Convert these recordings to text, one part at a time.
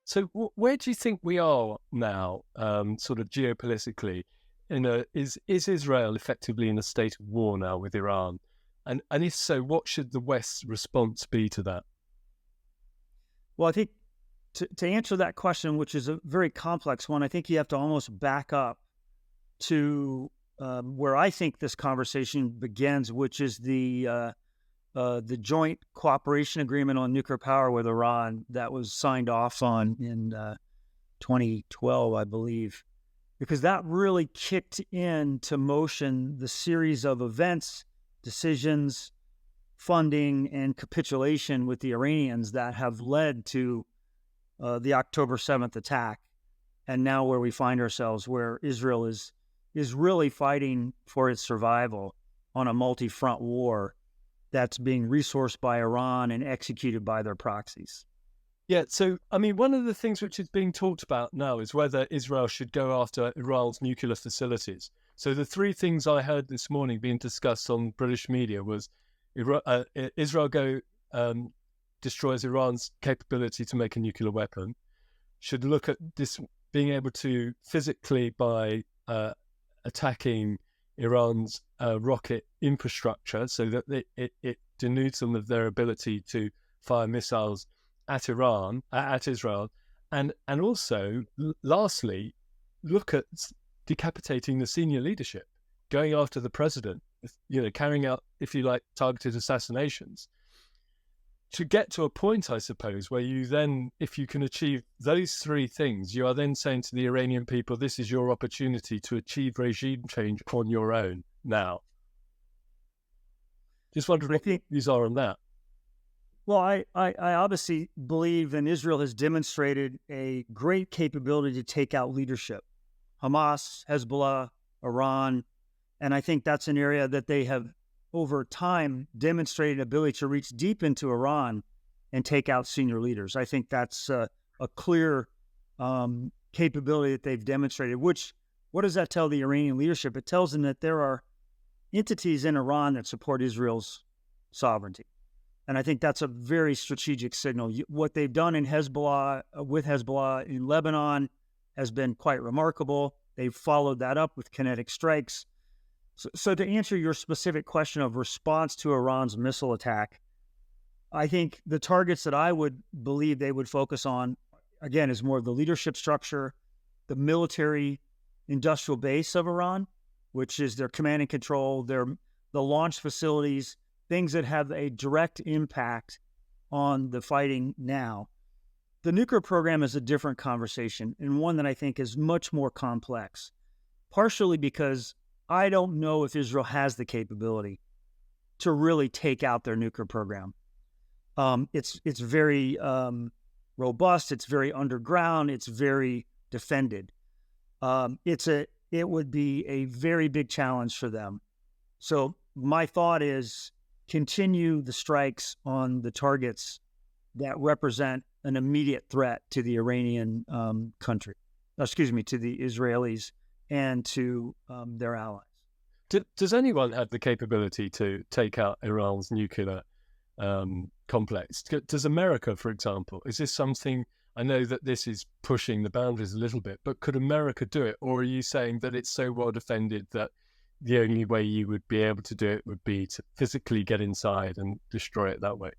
So where do you think we are now, sort of geopolitically? Is Israel effectively in a state of war now with Iran? And if so, what should the West's response be to that? Well, I think to answer that question, which is a very complex one, I think you have to almost back up to where I think this conversation begins, which is the joint cooperation agreement on nuclear power with Iran that was signed off on in 2012, I believe, because that really kicked into motion the series of events, decisions, funding, and capitulation with the Iranians that have led to the October 7th attack. And now where we find ourselves, where Israel is really fighting for its survival on a multi-front war that's being resourced by Iran and executed by their proxies. Yeah, so, I mean, one of the things which is being talked about now is whether Israel should go after Iran's nuclear facilities. So the three things I heard this morning being discussed on British media was Israel destroys Iran's capability to make a nuclear weapon, should look at this being able to physically by attacking Iran's rocket infrastructure so that it denudes them of their ability to fire missiles at Israel, and also, lastly, look at decapitating the senior leadership, going after the president, carrying out, if you like, targeted assassinations. To get to a point, I suppose, where you then, if you can achieve those three things, you are then saying to the Iranian people, this is your opportunity to achieve regime change on your own now. Just wondering what your views are on that. Well, I obviously believe, and Israel has demonstrated a great capability to take out leadership. Hamas, Hezbollah, Iran, and I think that's an area that they have, over time, demonstrated ability to reach deep into Iran and take out senior leaders. I think that's a clear capability that they've demonstrated, what does that tell the Iranian leadership? It tells them that there are entities in Iran that support Israel's sovereignty. And I think that's a very strategic signal. What they've done in with Hezbollah in Lebanon has been quite remarkable. They've followed that up with kinetic strikes. So to answer your specific question of response to Iran's missile attack, I think the targets that I would believe they would focus on, again, is more of the leadership structure, the military industrial base of Iran, which is their command and control, the launch facilities, things that have a direct impact on the fighting now. The nuclear program is a different conversation, and one that I think is much more complex, partially because I don't know if Israel has the capability to really take out their nuclear program. It's very robust, it's very underground, it's very defended. It would be a very big challenge for them. So my thought is continue the strikes on the targets that represent an immediate threat to the Iranian to the Israelis and to their allies. Does anyone have the capability to take out Iran's nuclear complex? Does America, for example? Is this something, I know that this is pushing the boundaries a little bit, but could America do it? Or are you saying that it's so well defended that the only way you would be able to do it would be to physically get inside and destroy it that way?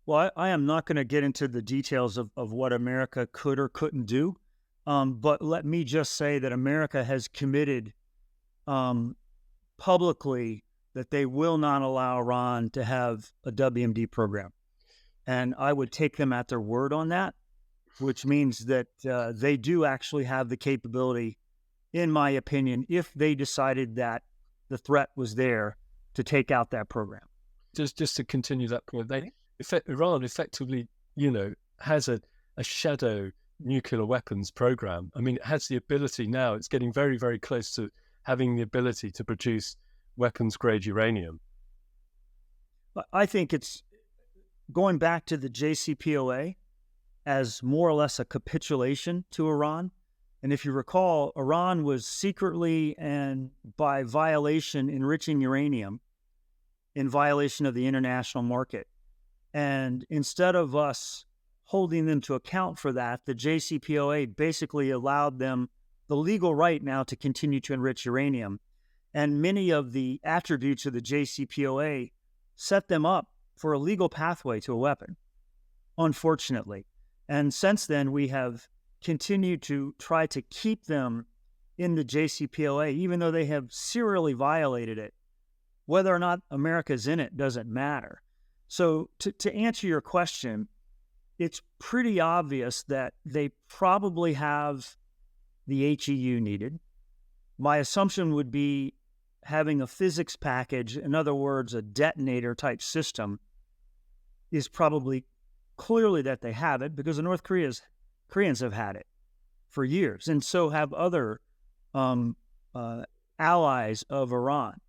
Well, I am not going to get into the details of what America could or couldn't do, but let me just say that America has committed publicly that they will not allow Iran to have a WMD program. And I would take them at their word on that, which means that they do actually have the capability, in my opinion, if they decided that the threat was there, to take out that program. Just to continue that point, Iran effectively, has a shadow nuclear weapons program. I mean, it has the ability now, it's getting very, very close to having the ability to produce weapons-grade uranium. I think it's going back to the JCPOA as more or less a capitulation to Iran. And if you recall, Iran was secretly and by violation enriching uranium in violation of the international market. And instead of us holding them to account for that, the JCPOA basically allowed them the legal right now to continue to enrich uranium. And many of the attributes of the JCPOA set them up for a legal pathway to a weapon, unfortunately. And since then, we have continued to try to keep them in the JCPOA, even though they have serially violated it. Whether or not America's in it doesn't matter. So to answer your question, it's pretty obvious that they probably have the HEU needed. My assumption would be having a physics package, in other words, a detonator type system, is probably clearly that they have it, because the North Koreans have had it for years, and so have other allies of Iran.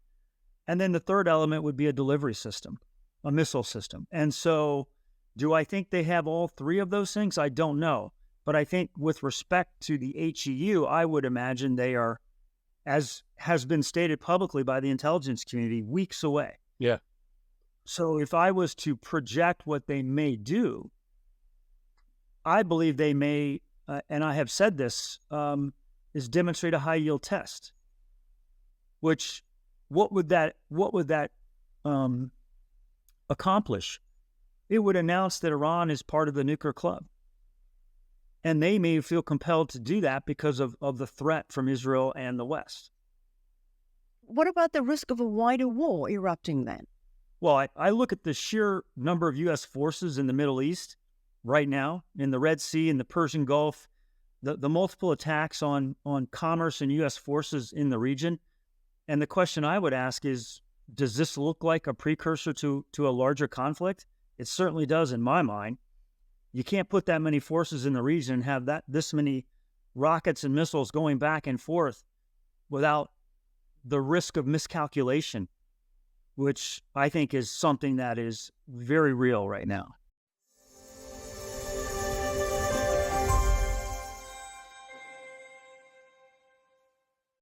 And then the third element would be a delivery system, a missile system. And so do I think they have all three of those things? I don't know. But I think with respect to the HEU, I would imagine they are, as has been stated publicly by the intelligence community, weeks away. Yeah. So if I was to project what they may do, I believe they may, and I have said this, is demonstrate a high yield test. Which, what would that accomplish? It would announce that Iran is part of the nuclear club. And they may feel compelled to do that because of the threat from Israel and the West. What about the risk of a wider war erupting then? Well, I look at the sheer number of U.S. forces in the Middle East right now, in the Red Sea, in the Persian Gulf, the multiple attacks on commerce and U.S. forces in the region. And the question I would ask is, does this look like a precursor to a larger conflict? It certainly does in my mind. You can't put that many forces in the region and have this many rockets and missiles going back and forth without the risk of miscalculation, which I think is something that is very real right now.